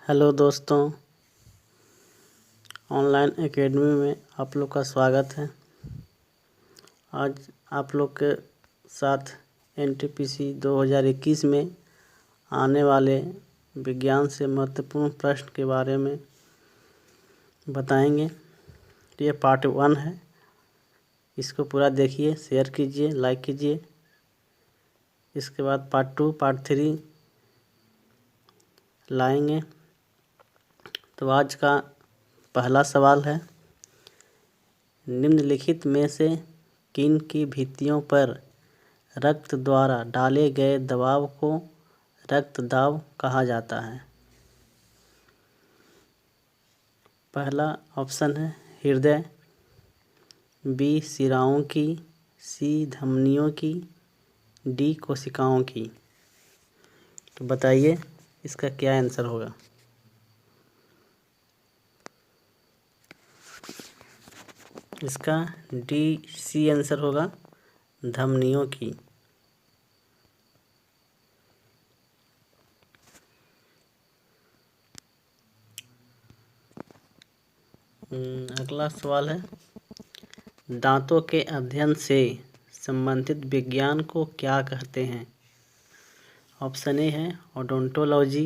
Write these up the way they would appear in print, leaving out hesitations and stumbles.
Hello दोस्तों, online academy में आप लोग का स्वागत है। आज आप लोग के साथ एनटीपीसी 2021 में आने वाले विज्ञान से महत्वपूर्ण प्रश्न के बारे में बताएंगे। ये पार्ट 1 है, इसको पूरा देखिए, शेयर कीजिए, लाइक कीजिए। इसके बाद पार्ट 2, पार्ट 3 लाएंगे। तो आज का पहला सवाल है, निम्नलिखित में से किन की भित्तियों पर रक्त द्वारा डाले गए दबाव को रक्त दाब कहा जाता है। पहला ऑप्शन है हृदय, बी शिराओं की, सी धमनियों की, डी कोशिकाओं की। तो बताइए इसका क्या आंसर होगा। इसका डी सी आंसर होगा, धमनियों की। अगला सवाल है, दांतों के अध्ययन से संबंधित विज्ञान को क्या कहते हैं। ऑप्शन ए है ओडोंटोलॉजी,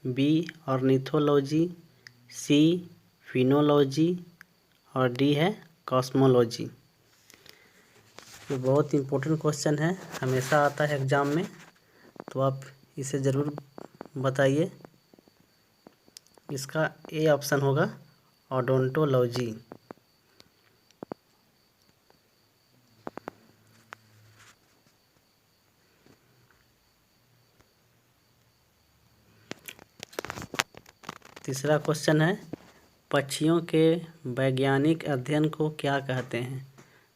बी ऑर्निथोलॉजी, सी फिनोलॉजी और डी है कॉस्मोलॉजी। ये बहुत इंपॉर्टेंट क्वेश्चन है, हमेशा आता है एग्जाम में, तो आप इसे ज़रूर बताइए। इसका ए ऑप्शन होगा ओडोंटोलॉजी। तीसरा क्वेश्चन है, पक्षियों के वैज्ञानिक अध्ययन को क्या कहते हैं।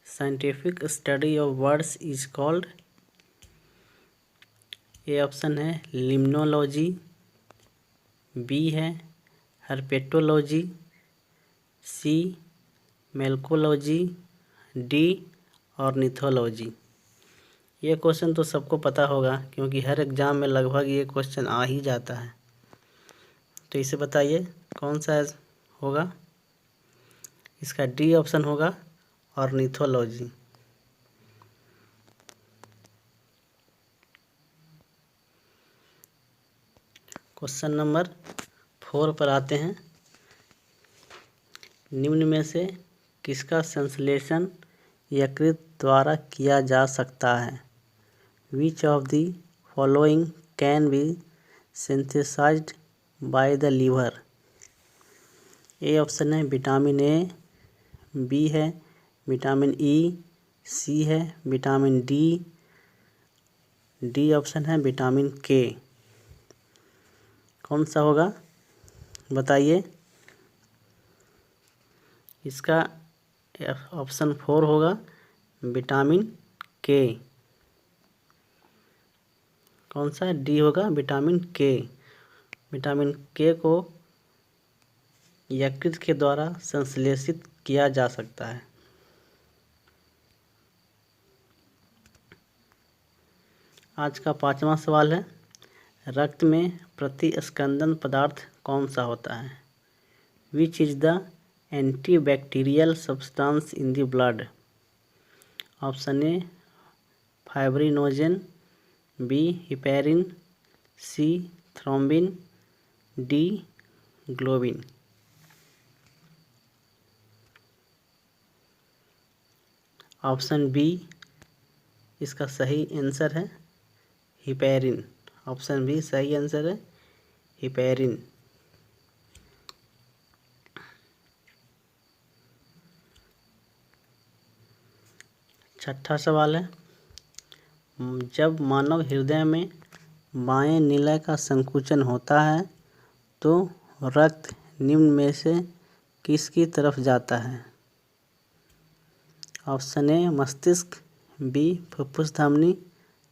Scientific study of birds is called. A option है लिम्नोलॉजी, बी है हर्पेटोलॉजी, सी मेलकोलॉजी, डी ऑर्निथोलॉजी। ये क्वेश्चन तो सबको पता होगा क्योंकि हर एग्जाम में लगभग ये क्वेश्चन आ ही जाता है। तो इसे बताइए कौन सा होगा। इसका डी ऑप्शन होगा ऑर्निथोलॉजी। क्वेश्चन नंबर 4 पर आते हैं, निम्न में से किसका संश्लेषण यकृत द्वारा किया जा सकता है। Which of the following can be synthesised by the liver. A option है विटामिन ए, बी है विटामिन ई, सी है विटामिन डी, डी ऑप्शन है विटामिन के। कौन सा होगा बताइए। इसका ऑप्शन 4 होगा विटामिन के। कौन सा डी होगा विटामिन के। विटामिन के को यकृत के द्वारा संश्लेषित किया जा सकता है। आज का 5वां सवाल है, रक्त में प्रतिस्कंदन पदार्थ कौन सा होता है। Which is the antibacterial substance in the blood. Option A fibrinogen, B heparin, C thrombin, D globin. Option B इसका सही आंसर है, हिपेरिन। ऑप्शन बी सही आंसर है, हिपेरिन। छठा सवाल है, जब मानव हृदय में बाएं निलय का संकुचन होता है तो रक्त निम्न में से किसकी तरफ जाता है। ऑप्शन ए मस्तिष्क, बी फुफ्फुस धमनी,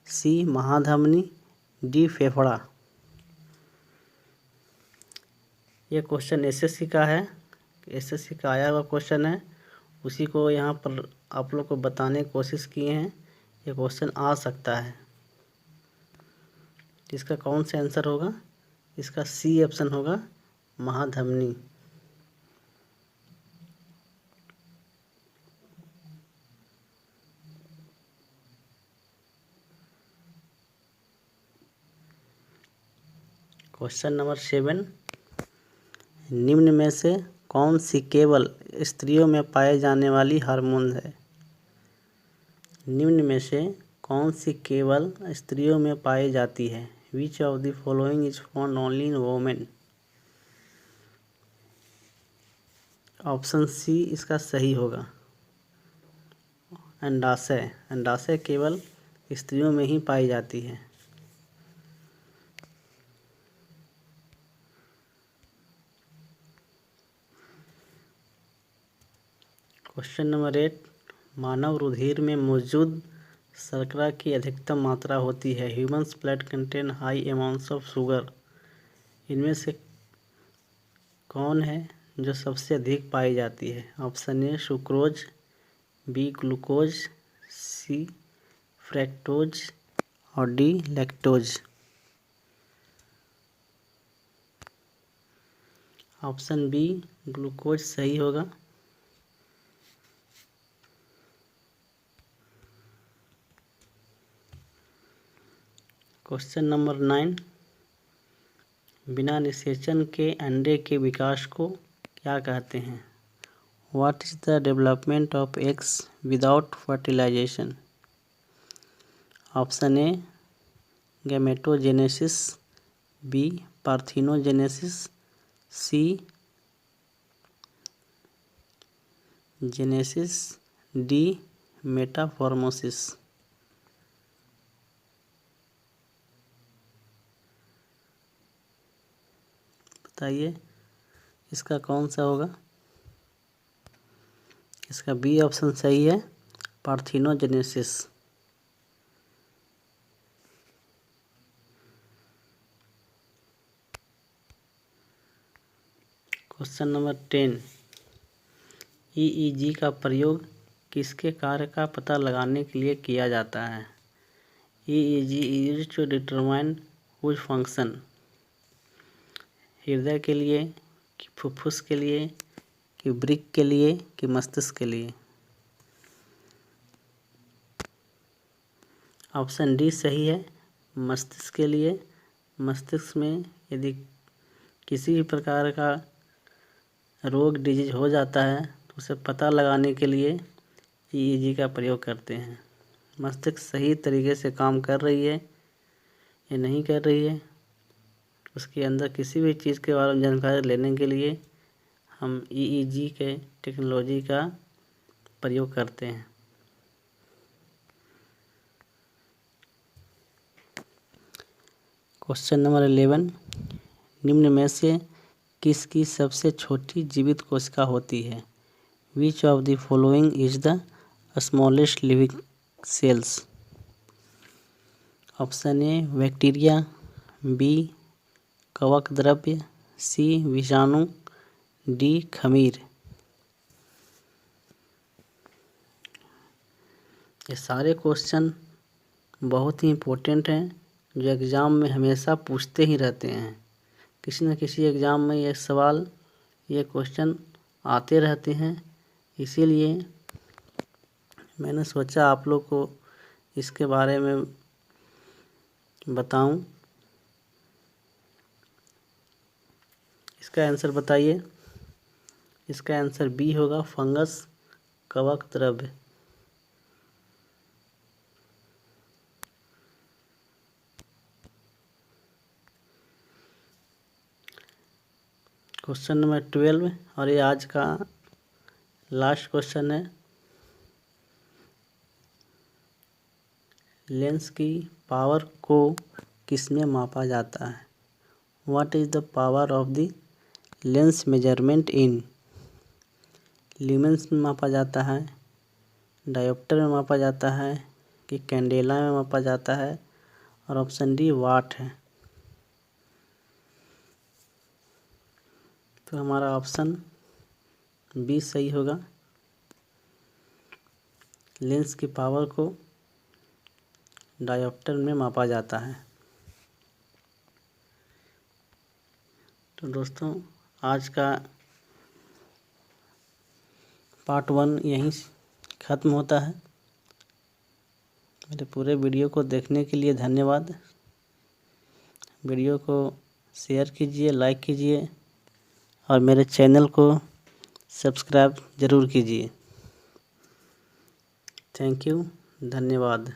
सी महाधमनी, डी फेफड़ा। ये क्वेश्चन एसएससी का है, एसएससी का आया हुआ क्वेश्चन है, उसी को यहाँ पर आप लोग को बताने की कोशिश किए हैं। ये क्वेश्चन आ सकता है, इसका कौन सा आंसर होगा। इसका सी ऑप्शन होगा महाधमनी। क्वेश्चन नंबर 7, निम्न में से कौन सी केवल स्त्रियों में पाए जाने वाली हार्मोन है? निम्न में से कौन सी केवल स्त्रियों में पाई जाती है? Which of the following is found only in women? Option C इसका सही होगा, अंडाशय। अंडाशय केवल स्त्रियों में ही पाई जाती है। क्वेश्चन नंबर 8, मानव रुधिर में मौजूद शर्करा की अधिकतम मात्रा होती है। Humans blood contain high amounts of sugar. इनमें से कौन है जो सबसे अधिक पाई जाती है? Option A sucrose, B glucose, C fructose और D lactose. Option B glucose सही होगा। क्वेश्चन नंबर 9, बिना निषेचन के अंडे के विकास को क्या कहते हैं? What is the development of eggs without fertilization? Option A gametogenesis, B parthenogenesis, C genesis, D metamorphosis. बताइए इसका कौन सा होगा? इसका बी ऑप्शन सही है, पार्थिनोजेनेसिस। क्वेश्चन नंबर 10, ईईजी का प्रयोग किसके कार्य का पता लगाने के लिए किया जाता है? EEG is to determine which function. हृदय के लिए, कि फुफ्फुस के लिए, कि वृक्क के लिए, कि मस्तिष्क के लिए? ऑप्शन डी सही है, मस्तिष्क के लिए। मस्तिष्क में यदि किसी भी प्रकार का रोग डिजीज हो जाता है तो उसे पता लगाने के लिए ईईजी का प्रयोग करते हैं। मस्तिष्क सही तरीके से काम कर रही है या नहीं कर रही है, उसके अंदर किसी भी चीज़ के बारे में जानकारी लेने के लिए हम ईईजी के टेक्नोलॉजी का प्रयोग करते हैं। क्वेश्चन नंबर 11, निम्न में से किसकी सबसे छोटी जीवित कोशिका होती है? Which of the following is the smallest living cells? Option A bacteria, B कवक द्रव्य, सी विषाणु, डी खमीर। ये सारे क्वेश्चन बहुत ही इम्पोर्टेंट हैं जो एग्ज़ाम में हमेशा पूछते ही रहते हैं। किसी न किसी एग्ज़ाम में ये सवाल, ये क्वेश्चन आते रहते हैं। इसीलिए मैंने सोचा आप लोग को इसके बारे में बताऊं। इसका आंसर बताइए। इसका आंसर बी होगा, फंगस कवक द्रव्य। क्वेश्चन नंबर 12 और ये आज का लास्ट क्वेश्चन है। लेंस की पावर को किसमें मापा जाता है? What is the power of the lens measurement in? Lumens में मापा जाता है, डायोप्टर में मापा जाता है, कि कैंडेला में मापा जाता है? और ऑप्शन डी वाट है। तो हमारा ऑप्शन बी सही होगा। लेंस की पावर को डायोप्टर में मापा जाता है। तो दोस्तों आज का पार्ट 1 यहीं ख़त्म होता है। मेरे पूरे वीडियो को देखने के लिए धन्यवाद। वीडियो को शेयर कीजिए, लाइक कीजिए और मेरे चैनल को सब्सक्राइब ज़रूर कीजिए। थैंक यू, धन्यवाद।